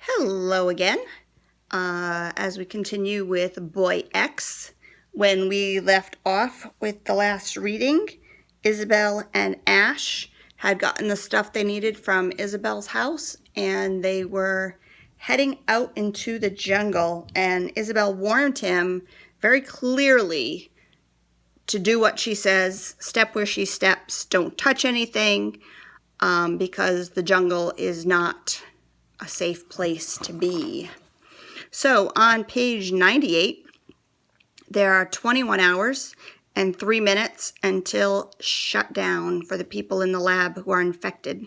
Hello again. As we continue with Boy X, when we left off with the last reading, Isabel and Ash had gotten the stuff they needed from Isabel's house, and they were heading out into the jungle, and Isabel warned him very clearly to do what she says, step where she steps, don't touch anything, because the jungle is not a safe place to be. So on page 98, there are 21 hours and 3 minutes until shutdown for the people in the lab who are infected.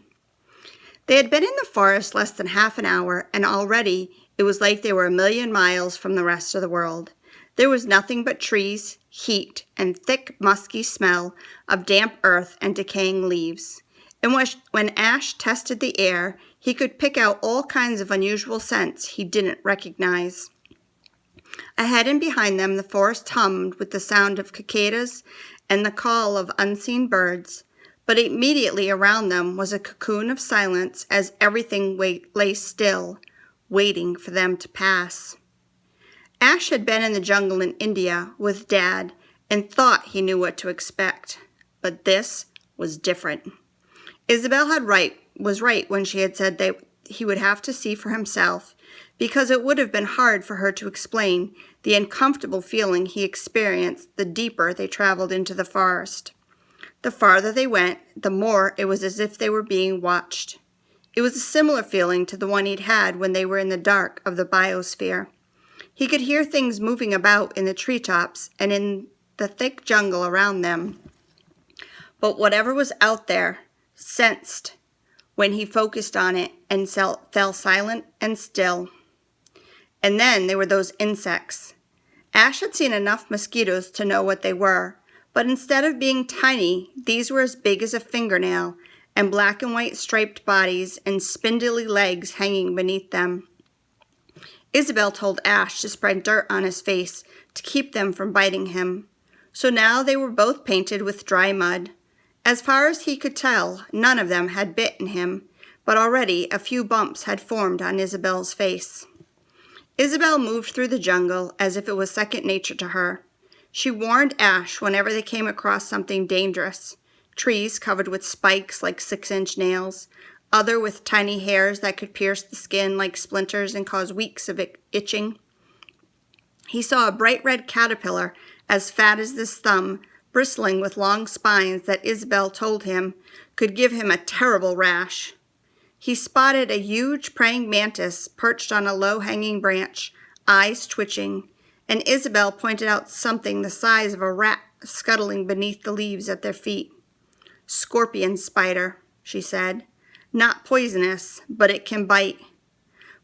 They had been in the forest less than half an hour, and already it was like they were a million miles from the rest of the world. There was nothing but trees, heat, and thick, musky smell of damp earth and decaying leaves. And when Ash tested the air, he could pick out all kinds of unusual scents he didn't recognize. Ahead and behind them, the forest hummed with the sound of cicadas and the call of unseen birds, but immediately around them was a cocoon of silence as everything lay still, waiting for them to pass. Ash had been in the jungle in India with Dad and thought he knew what to expect, but this was different. Isabel was right when she had said that he would have to see for himself, because it would have been hard for her to explain the uncomfortable feeling he experienced the deeper they traveled into the forest. The farther they went, the more it was as if they were being watched. It was a similar feeling to the one he'd had when they were in the dark of the biosphere. He could hear things moving about in the treetops and in the thick jungle around them. But whatever was out there sensed when he focused on it and fell silent and still. And then there were those insects. Ash had seen enough mosquitoes to know what they were, but instead of being tiny, these were as big as a fingernail, and black and white striped bodies and spindly legs hanging beneath them. Isabel told Ash to spread dirt on his face to keep them from biting him. So now they were both painted with dry mud. As far as he could tell, none of them had bitten him, but already a few bumps had formed on Isabel's face. Isabel moved through the jungle as if it was second nature to her. She warned Ash whenever they came across something dangerous, trees covered with spikes like 6-inch nails, other with tiny hairs that could pierce the skin like splinters and cause weeks of itching. He saw a bright red caterpillar as fat as his thumb, bristling with long spines that Isabel told him could give him a terrible rash. He spotted a huge praying mantis perched on a low-hanging branch, eyes twitching, and Isabel pointed out something the size of a rat scuttling beneath the leaves at their feet. "Scorpion spider," she said. "Not poisonous, but it can bite.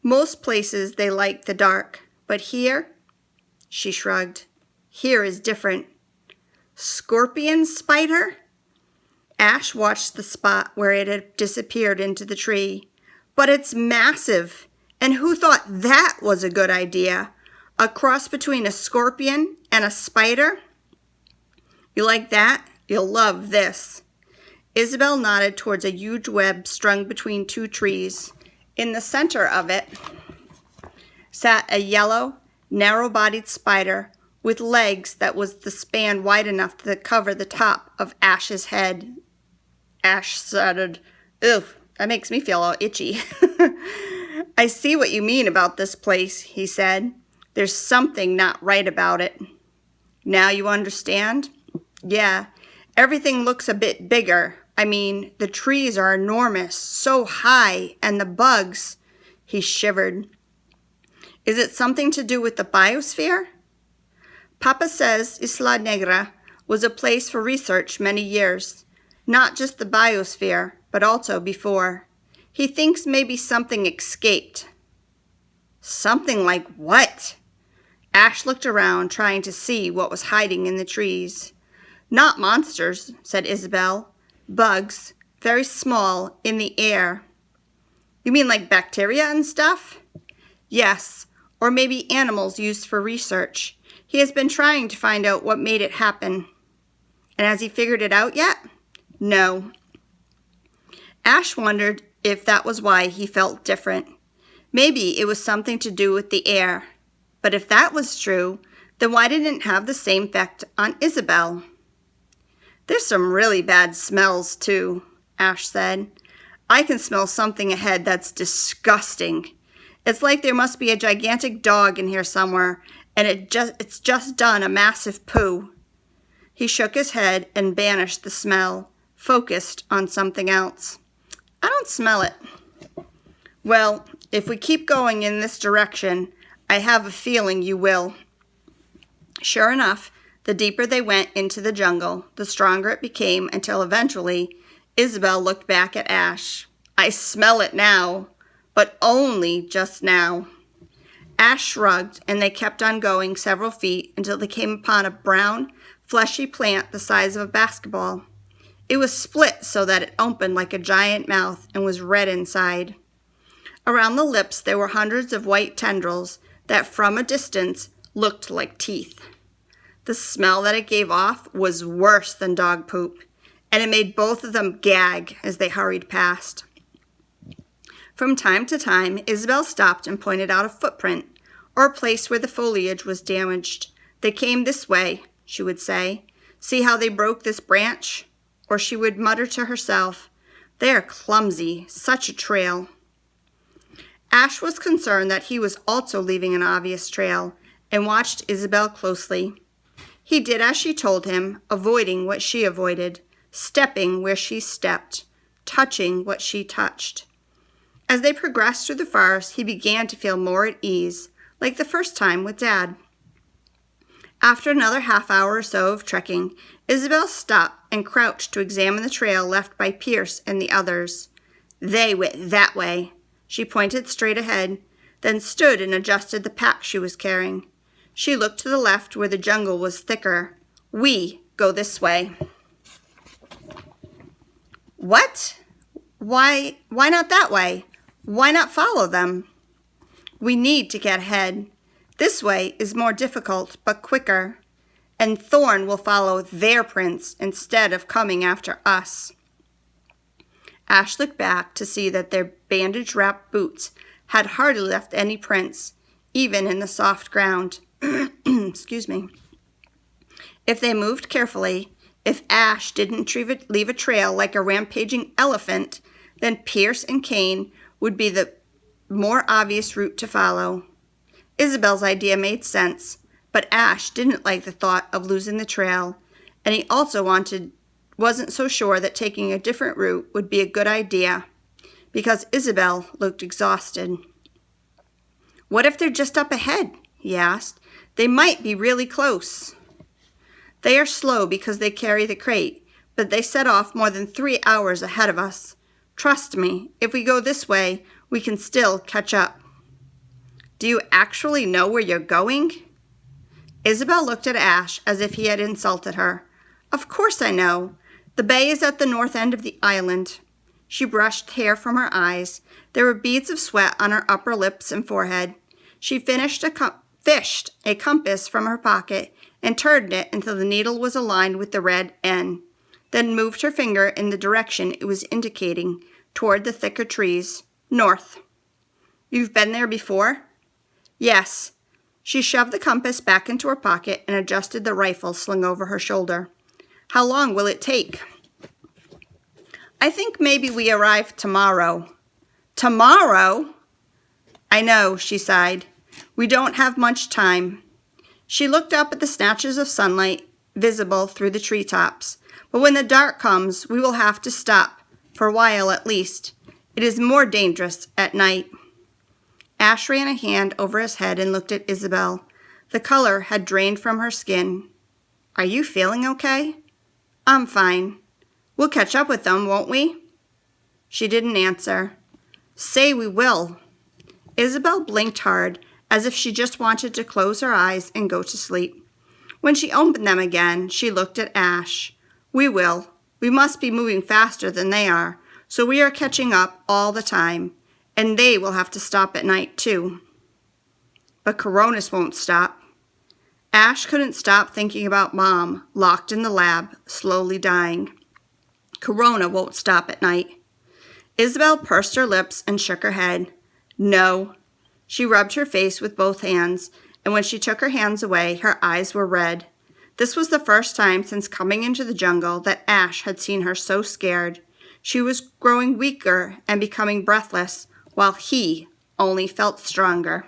Most places they like the dark, but here," she shrugged, "here is different." "Scorpion spider?" Ash watched the spot where it had disappeared into the tree. "But it's massive, and who thought that was a good idea? A cross between a scorpion and a spider? You like that? You'll love this." Isabel nodded towards a huge web strung between two trees. In the center of it sat a yellow, narrow-bodied spider with legs that was the span wide enough to cover the top of Ash's head. Ash shuddered. "Ugh, that makes me feel all itchy." "I see what you mean about this place," he said. "There's something not right about it." "Now you understand?" "Yeah, everything looks a bit bigger. I mean, the trees are enormous, so high, and the bugs." He shivered. "Is it something to do with the biosphere?" "Papa says Isla Negra was a place for research many years, not just the biosphere, but also before. He thinks maybe something escaped." "Something like what?" Ash looked around, trying to see what was hiding in the trees. "Not monsters," said Isabel. "Bugs, very small, in the air." "You mean like bacteria and stuff?" "Yes, or maybe animals used for research. He has been trying to find out what made it happen." "And has he figured it out yet?" "No." Ash wondered if that was why he felt different. Maybe it was something to do with the air. But if that was true, then why didn't it have the same effect on Isabel? There's some really bad smells, too, Ash said. I can smell something ahead that's disgusting. It's like there must be a gigantic dog in here somewhere, and it's just done a massive poo. He shook his head and banished the smell, focused on something else. I don't smell it. Well, if we keep going in this direction, I have a feeling you will. Sure enough, the deeper they went into the jungle, the stronger it became until eventually Isabel looked back at Ash. I smell it now, but only just now. Ash shrugged, and they kept on going several feet until they came upon a brown, fleshy plant the size of a basketball. It was split so that it opened like a giant mouth and was red inside. Around the lips there were hundreds of white tendrils that from a distance looked like teeth. The smell that it gave off was worse than dog poop, and it made both of them gag as they hurried past. From time to time, Isabel stopped and pointed out a footprint, or a place where the foliage was damaged. They came this way, she would say. See how they broke this branch? Or she would mutter to herself, they are clumsy, such a trail. Ash was concerned that he was also leaving an obvious trail, and watched Isabel closely. He did as she told him, avoiding what she avoided, stepping where she stepped, touching what she touched. As they progressed through the forest, he began to feel more at ease, like the first time with Dad. After another half hour or so of trekking, Isabel stopped and crouched to examine the trail left by Pierce and the others. They went that way. She pointed straight ahead, then stood and adjusted the pack she was carrying. She looked to the left where the jungle was thicker. We go this way. What? Why not that way? Why not follow them? We need to get ahead. This way is more difficult, but quicker. And Thorn will follow their prints instead of coming after us. Ash looked back to see that their bandage-wrapped boots had hardly left any prints, even in the soft ground. Excuse me. If they moved carefully, if Ash didn't leave a trail like a rampaging elephant, then Pierce and Kane would be the more obvious route to follow. Isabel's idea made sense, but Ash didn't like the thought of losing the trail, and he also wasn't so sure that taking a different route would be a good idea, because Isabel looked exhausted. What if they're just up ahead? He asked. They might be really close. They are slow because they carry the crate, but they set off more than 3 hours ahead of us. Trust me, if we go this way, we can still catch up. Do you actually know where you're going? Isabel looked at Ash as if he had insulted her. Of course I know. The bay is at the north end of the island. She brushed hair from her eyes. There were beads of sweat on her upper lips and forehead. She fished a compass from her pocket and turned it until the needle was aligned with the red N, then moved her finger in the direction it was indicating, toward the thicker trees, north. You've been there before? Yes. She shoved the compass back into her pocket and adjusted the rifle slung over her shoulder. How long will it take? I think maybe we arrive tomorrow. Tomorrow? I know, she sighed. We don't have much time. She looked up at the snatches of sunlight visible through the treetops. But when the dark comes, we will have to stop, for a while at least. It is more dangerous at night. Ash ran a hand over his head and looked at Isabel. The color had drained from her skin. Are you feeling okay? I'm fine. We'll catch up with them, won't we? She didn't answer. Say we will. Isabel blinked hard, as if she just wanted to close her eyes and go to sleep. When she opened them again, she looked at Ash. We will. We must be moving faster than they are, so we are catching up all the time, and they will have to stop at night too. But Coronis won't stop. Ash couldn't stop thinking about Mom, locked in the lab, slowly dying. Corona won't stop at night. Isabel pursed her lips and shook her head. No, She rubbed her face with both hands, and when she took her hands away, her eyes were red. This was the first time since coming into the jungle that Ash had seen her so scared. She was growing weaker and becoming breathless, while he only felt stronger.